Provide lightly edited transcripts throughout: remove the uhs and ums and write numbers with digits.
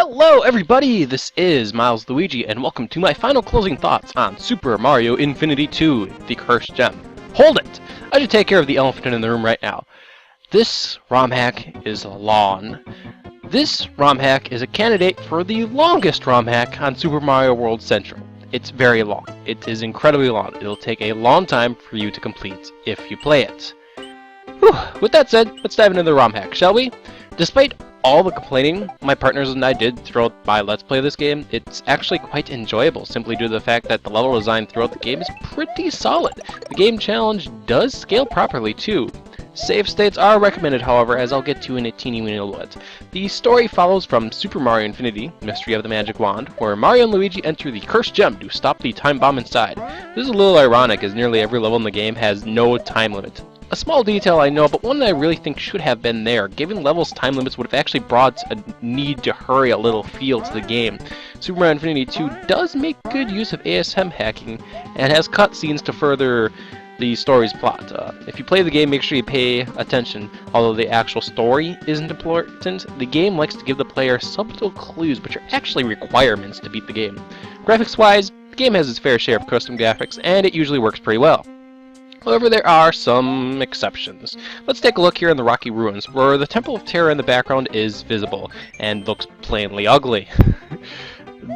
Hello everybody, this is MilesLuigi and welcome to my final closing thoughts on Super Mario Infinity 2, the Cursed Gem. Hold it! I should take care of the elephant in the room right now. This ROM hack is long. This ROM hack is a candidate for the longest ROM hack on Super Mario World Central. It's very long. It is incredibly long. It'll take a long time for you to complete if you play it. Whew. With that said, let's dive into the ROM hack, shall we? Despite all the complaining my partners and I did throughout my Let's Play this game, it's actually quite enjoyable, simply due to the fact that the level design throughout the game is pretty solid. The game challenge does scale properly too. Save states are recommended, however, as I'll get to in a teeny weeny little bit. The story follows from Super Mario Infinity, Mystery of the Magic Wand, where Mario and Luigi enter the Cursed Gem to stop the time bomb inside. This is a little ironic, as nearly every level in the game has no time limit. A small detail I know, but one that I really think should have been there. Giving levels time limits would have actually brought a need to hurry a little feel to the game. Super Mario Infinity 2 does make good use of ASM hacking, and has cutscenes to further the story's plot. If you play the game, make sure you pay attention. Although the actual story isn't important, the game likes to give the player subtle clues, which are actually requirements to beat the game. Graphics-wise, the game has its fair share of custom graphics, and it usually works pretty well. However, there are some exceptions. Let's take a look here in the Rocky Ruins, where the Temple of Terror in the background is visible, and looks plainly ugly.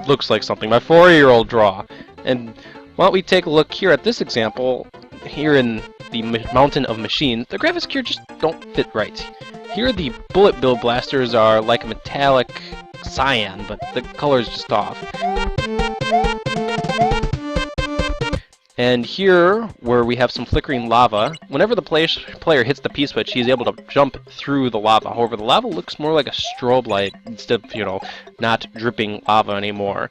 Looks like something my 4-year-old draw. And why don't we take a look here at this example, here in the Mountain of Machines. The graphics here just don't fit right. Here the bullet bill blasters are like a metallic cyan, but the color is just off. And here, where we have some flickering lava, whenever the player hits the P-switch, he's able to jump through the lava. However, the lava looks more like a strobe light instead of, not dripping lava anymore.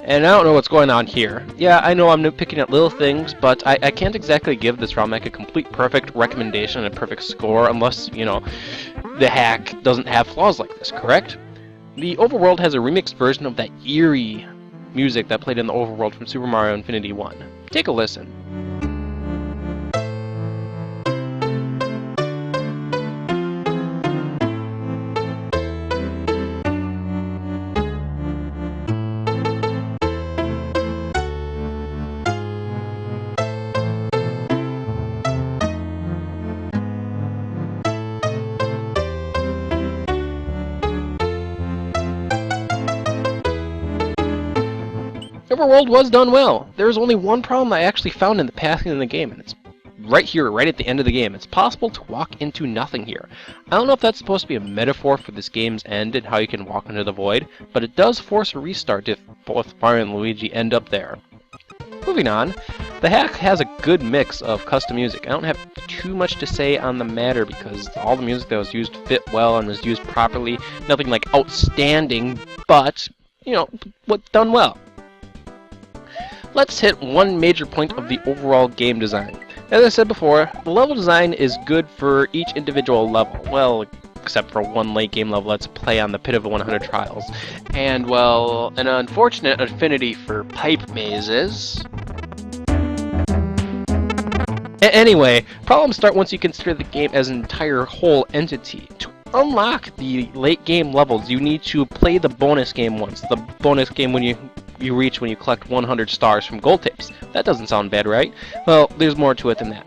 And I don't know what's going on here. Yeah, I know I'm nitpicking at little things, but I can't exactly give this ROM hack a complete perfect recommendation and a perfect score unless, the hack doesn't have flaws like this, correct? The Overworld has a remixed version of that eerie music that played in the Overworld from Super Mario Infinity 1. Take a listen. Overworld was done well. There's only one problem I actually found in the pathing in the game, and it's right here, right at the end of the game. It's possible to walk into nothing here. I don't know if that's supposed to be a metaphor for this game's end and how you can walk into the void, but it does force a restart if both Mario and Luigi end up there. Moving on, the hack has a good mix of custom music. I don't have too much to say on the matter because all the music that was used fit well and was used properly. Nothing like outstanding, but, done well. Let's hit one major point of the overall game design. As I said before, the level design is good for each individual level. Well, except for one late game level that's play on the Pit of the 100 Trials. And, well, an unfortunate affinity for pipe mazes. Anyway, problems start once you consider the game as an entire whole entity. To unlock the late game levels, you need to play the bonus game once. The bonus game when you reach when you collect 100 stars from gold tapes. That doesn't sound bad, right? Well, there's more to it than that.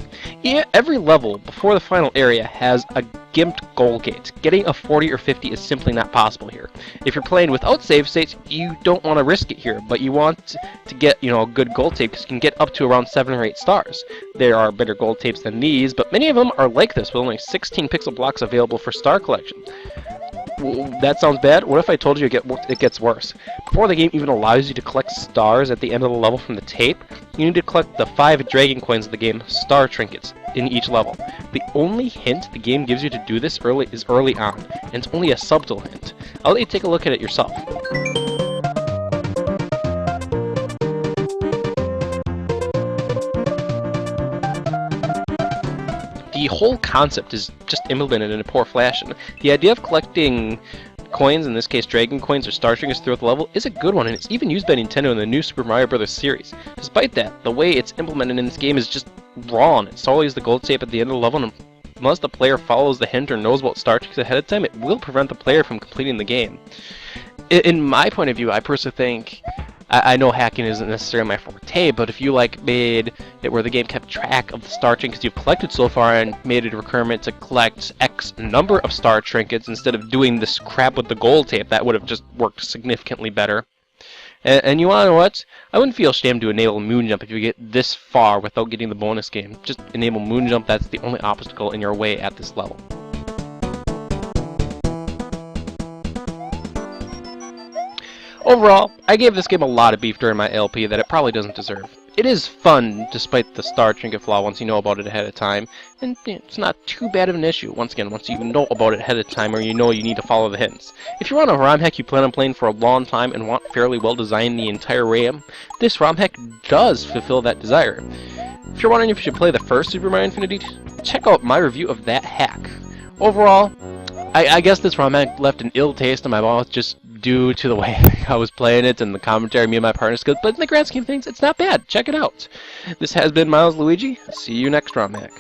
Every level before the final area has a gimped goal gate. Getting a 40 or 50 is simply not possible here. If you're playing without save states, you don't want to risk it here, but you want to get, a good gold tape because you can get up to around 7 or 8 stars. There are better gold tapes than these, but many of them are like this with only 16 pixel blocks available for star collection. That sounds bad? What if I told you it gets worse? Before the game even allows you to collect stars at the end of the level from the tape, you need to collect the 5 dragon coins of the game, star trinkets, in each level. The only hint the game gives you to do this is early on, and it's only a subtle hint. I'll let you take a look at it yourself. The whole concept is just implemented in a poor fashion. The idea of collecting coins, in this case dragon coins or star trinkets throughout the level, is a good one, and it's even used by Nintendo in the new Super Mario Bros. Series. Despite that, the way it's implemented in this game is just wrong. It's always the gold tape at the end of the level, and unless the player follows the hint or knows about star tricks ahead of time, it will prevent the player from completing the game. In my point of view, I personally think, I know hacking isn't necessarily my forte, but if you made it where the game kept track of the star trinkets you've collected so far and made it a requirement to collect X number of star trinkets instead of doing this crap with the gold tape, that would have just worked significantly better. And you wanna know what? I wouldn't feel ashamed to enable moon jump if you get this far without getting the bonus game. Just enable moon jump, that's the only obstacle in your way at this level. Overall, I gave this game a lot of beef during my LP that it probably doesn't deserve. It is fun, despite the star trinket flaw once you know about it ahead of time, and it's not too bad of an issue, once again, once you even know about it ahead of time or you know you need to follow the hints. If you're on a ROM hack you plan on playing for a long time and want fairly well designed the entire RAM, this ROM hack does fulfill that desire. If you're wondering if you should play the first Super Mario Infinity, check out my review of that hack. Overall, I guess this ROM hack left an ill taste in my mouth just due to the way I was playing it and the commentary me and my partners could, but in the grand scheme of things, it's not bad. Check it out. This has been MilesLuigi. See you next ROM hack.